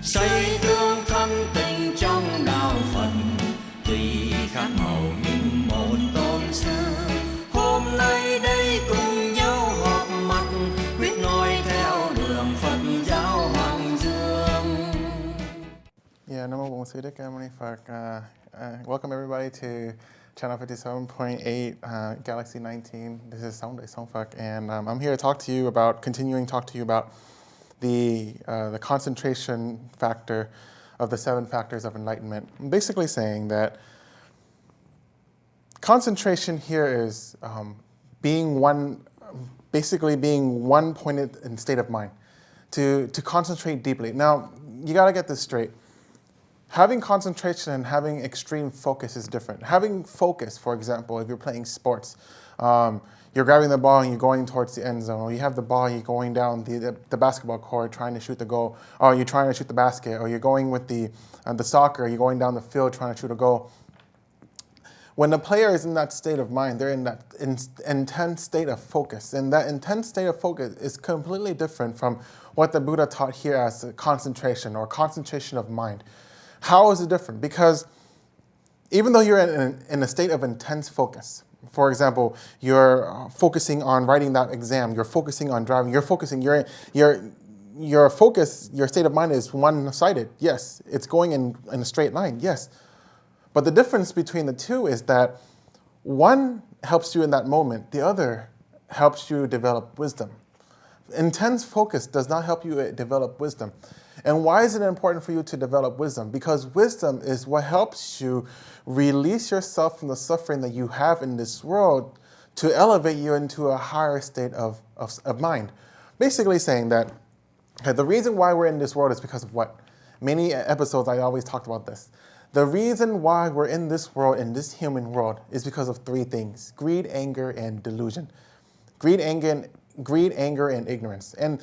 Xây tương thân tình trong đạo Phật, tùy khác màu nhưng một tôn sư. Hôm nay đây cùng nhau họp mặt, quyết noi theo đường Phật giáo Hoàng Dương. Yeah, Namo Bổn Sư Thích Ca Mâu Ni Phật. Welcome everybody to channel 57.8, Galaxy 19. This is Song Day Song Phật, and I'm here to talk to you about the concentration factor of the 7 factors of enlightenment. I'm basically saying that concentration here is being one pointed in state of mind, to concentrate deeply. Now, you gotta get this straight. Having concentration and having extreme focus is different. Having focus, for example, if you're playing sports, you're grabbing the ball and you're going towards the end zone, or you have the ball, you're going down the basketball court trying to shoot the goal, or you're trying to shoot the basket, or you're going with the soccer, you're going down the field trying to shoot a goal. When the player is in that state of mind, they're in that intense state of focus. And that intense state of focus is completely different from what the Buddha taught here as concentration or concentration of mind. How is it different? Because even though you're in a state of intense focus, for example, you're focusing on writing that exam, you're focusing on driving, your focus, your state of mind is one-sided. Yes, it's going in a straight line, yes. But the difference between the two is that one helps you in that moment, the other helps you develop wisdom. Intense focus does not help you develop wisdom. And why is it important for you to develop wisdom? Because wisdom is what helps you release yourself from the suffering that you have in this world to elevate you into a higher state of mind. Basically saying that the reason why we're in this world is because of what? Many episodes I always talked about this. The reason why we're in this world, in this human world, is because of 3 things: greed, anger, and delusion. Greed, anger, and ignorance. And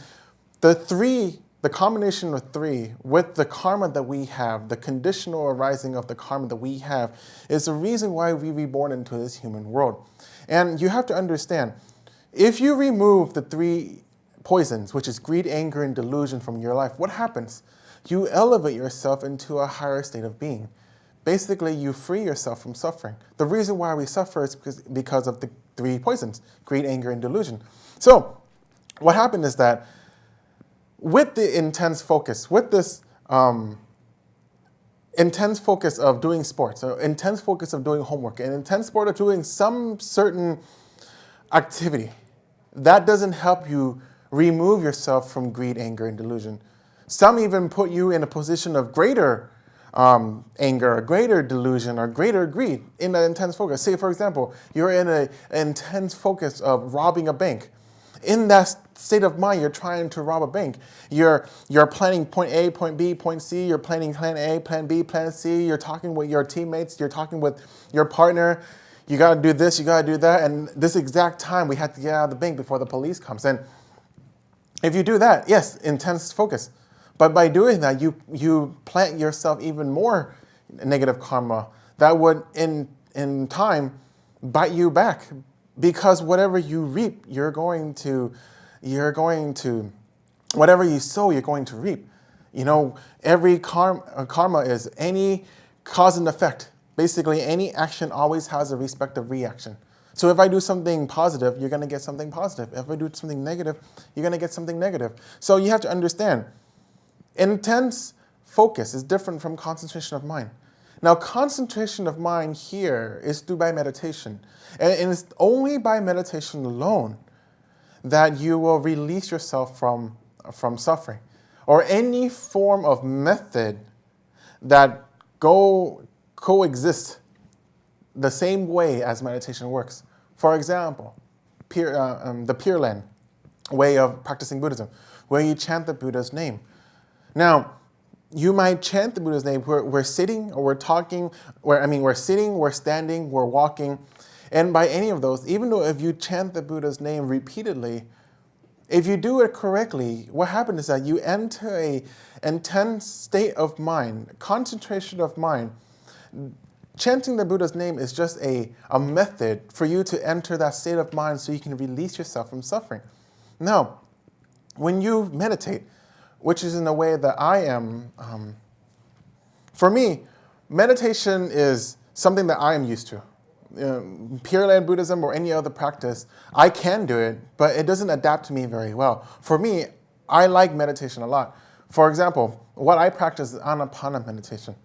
the combination of 3 with the karma that we have, the conditional arising of the karma that we have, is the reason why we were reborn into this human world. And you have to understand, if you remove the 3 poisons, which is greed, anger, and delusion from your life, what happens? You elevate yourself into a higher state of being. Basically, you free yourself from suffering. The reason why we suffer is because of the 3 poisons: greed, anger, and delusion. So what happened is that with the intense focus, with this intense focus of doing sports, or intense focus of doing homework, an intense focus of doing some certain activity, that doesn't help you remove yourself from greed, anger, and delusion. Some even put you in a position of greater anger, or greater delusion, or greater greed in that intense focus. Say, for example, you're in an intense focus of robbing a bank. In that state of mind, you're trying to rob a bank. You're planning point A, point B, point C. You're planning plan A, plan B, plan C. You're talking with your teammates. You're talking with your partner. You got to do this, you got to do that. And this exact time, we had to get out of the bank before the police comes. And if you do that, yes, intense focus. But by doing that, you plant yourself even more negative karma that would, in time, bite you back. Because whatever you reap, whatever you sow, you're going to reap. You know, every karma is any cause and effect. Basically, any action always has a respective reaction. So if I do something positive, you're going to get something positive. If I do something negative, you're going to get something negative. So you have to understand, intense focus is different from concentration of mind. Now, concentration of mind here is through by meditation. And it's only by meditation alone that you will release yourself from suffering. Or any form of method that coexist the same way as meditation works. For example, the Pure Land way of practicing Buddhism, where you chant the Buddha's name. Now, you might chant the Buddha's name. We're sitting, or we're talking. We're sitting, we're standing, we're walking. And by any of those, even though if you chant the Buddha's name repeatedly, if you do it correctly, what happens is that you enter an intense state of mind, concentration of mind. Chanting the Buddha's name is just a method for you to enter that state of mind so you can release yourself from suffering. Now, when you meditate, which is in a way that I am, for me, meditation is something that I am used to. Pure Land Buddhism or any other practice, I can do it, but it doesn't adapt to me very well. For me, I like meditation a lot. For example, what I practice is Anapana meditation.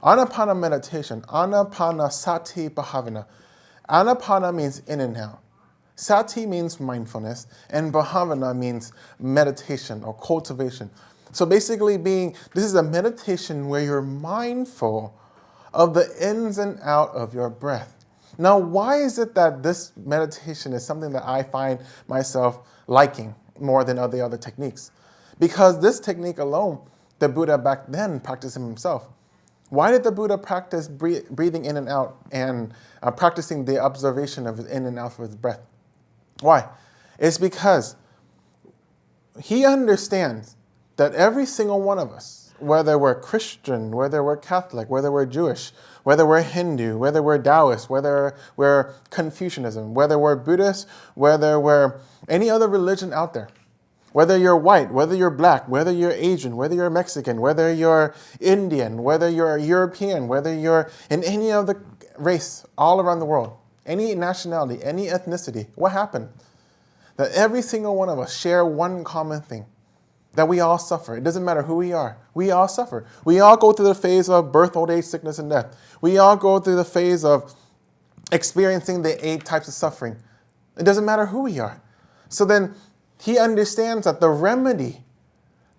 Anapana meditation, Anapanasati Bhavana. Anapana means in and out. Sati means mindfulness, and Bhavana means meditation or cultivation. So basically this is a meditation where you're mindful of the ins and out of your breath. Now, why is it that this meditation is something that I find myself liking more than the other techniques? Because this technique alone, the Buddha back then practiced himself. Why did the Buddha practice breathing in and out and practicing the observation of his in and out of his breath? Why? It's because he understands that every single one of us, whether we're Christian, whether we're Catholic, whether we're Jewish, whether we're Hindu, whether we're Taoist, whether we're Confucianism, whether we're Buddhist, whether we're any other religion out there, whether you're white, whether you're black, whether you're Asian, whether you're Mexican, whether you're Indian, whether you're European, whether you're in any other race all around the world, any nationality, any ethnicity, what happened? That every single one of us share one common thing, that we all suffer. It doesn't matter who we are. We all suffer. We all go through the phase of birth, old age, sickness, and death. We all go through the phase of experiencing the 8 types of suffering. It doesn't matter who we are. So then he understands that the remedy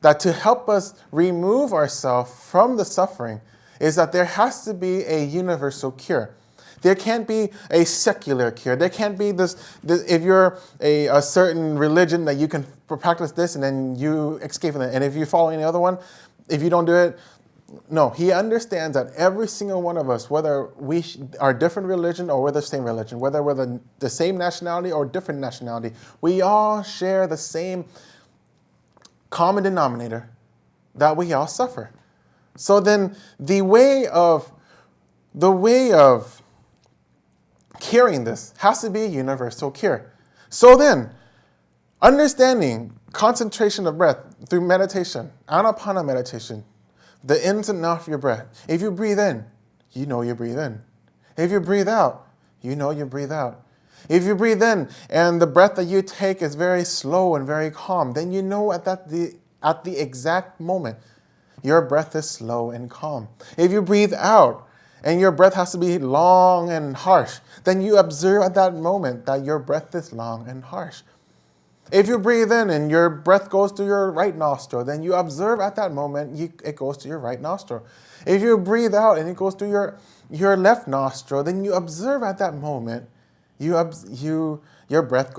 that to help us remove ourselves from the suffering is that there has to be a universal cure. There can't be a secular cure. There can't be this if you're a certain religion that you can practice this and then you escape from it. And if you follow any other one, if you don't do it, no. He understands that every single one of us, whether we are different religion or we're the same religion, whether we're the same nationality or different nationality, we all share the same common denominator, that we all suffer. So then the way of curing this has to be a universal cure. So then, understanding concentration of breath through meditation, Anapana meditation, the ins and outs of your breath. If you breathe in, you know you breathe in. If you breathe out, you know you breathe out. If you breathe in and the breath that you take is very slow and very calm, then you know at the exact moment your breath is slow and calm. If you breathe out and your breath has to be long and harsh, then you observe at that moment that your breath is long and harsh. If you breathe in and your breath goes to your right nostril, then you observe at that moment it goes to your right nostril. If you breathe out and it goes to your left nostril, then you observe at that moment your breath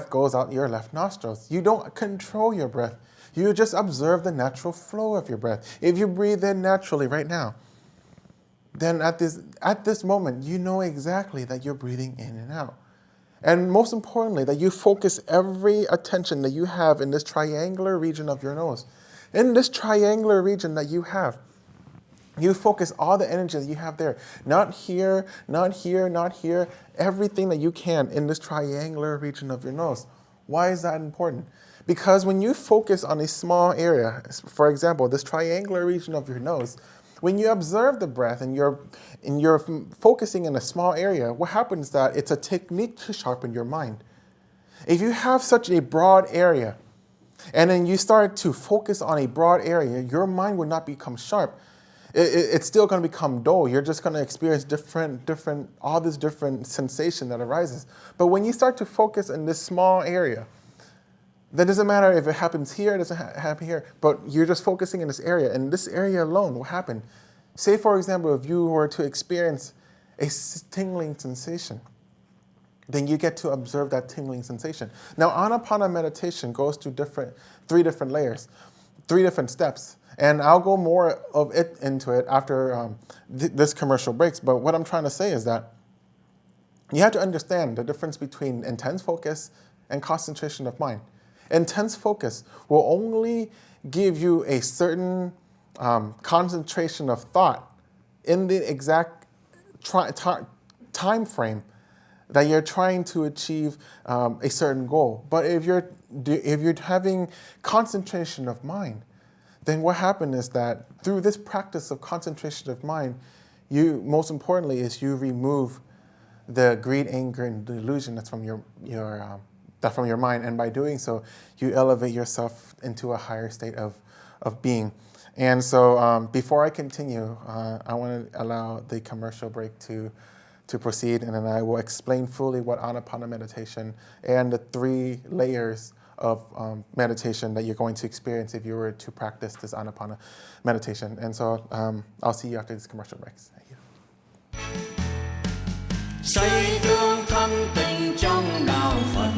goes out your left nostrils. You don't control your breath. You just observe the natural flow of your breath. If you breathe in naturally right now, then at this moment, you know exactly that you're breathing in and out. And most importantly, that you focus every attention that you have in this triangular region of your nose. In this triangular region that you have, you focus all the energy that you have there. Not here, not here, not here. Everything that you can in this triangular region of your nose. Why is that important? Because when you focus on a small area, for example, this triangular region of your nose, when you observe the breath and you're focusing in a small area, what happens is that it's a technique to sharpen your mind. If you have such a broad area, and then you start to focus on a broad area, your mind will not become sharp. It's still going to become dull. You're just going to experience all this different sensation that arises. But when you start to focus in this small area, that doesn't matter if it happens here, it doesn't happen here, but you're just focusing in this area. And this area alone will happen. Say, for example, if you were to experience a tingling sensation, then you get to observe that tingling sensation. Now, Anapana meditation goes to 3 different layers, 3 different steps. And I'll go more of it into it after this commercial breaks. But what I'm trying to say is that you have to understand the difference between intense focus and concentration of mind. Intense focus will only give you a certain concentration of thought in the exact time frame that you're trying to achieve a certain goal. But if you're if you're having concentration of mind, then what happens is that through this practice of concentration of mind, most importantly is you remove the greed, anger, and delusion that's from your mind, and by doing so, you elevate yourself into a higher state of being. And so, before I continue, I want to allow the commercial break to proceed, and then I will explain fully what Anapana meditation and the 3 layers of meditation that you're going to experience if you were to practice this Anapana meditation. And so, I'll see you after this commercial break. Thank you. Xây tương thân tình trong đạo Phật,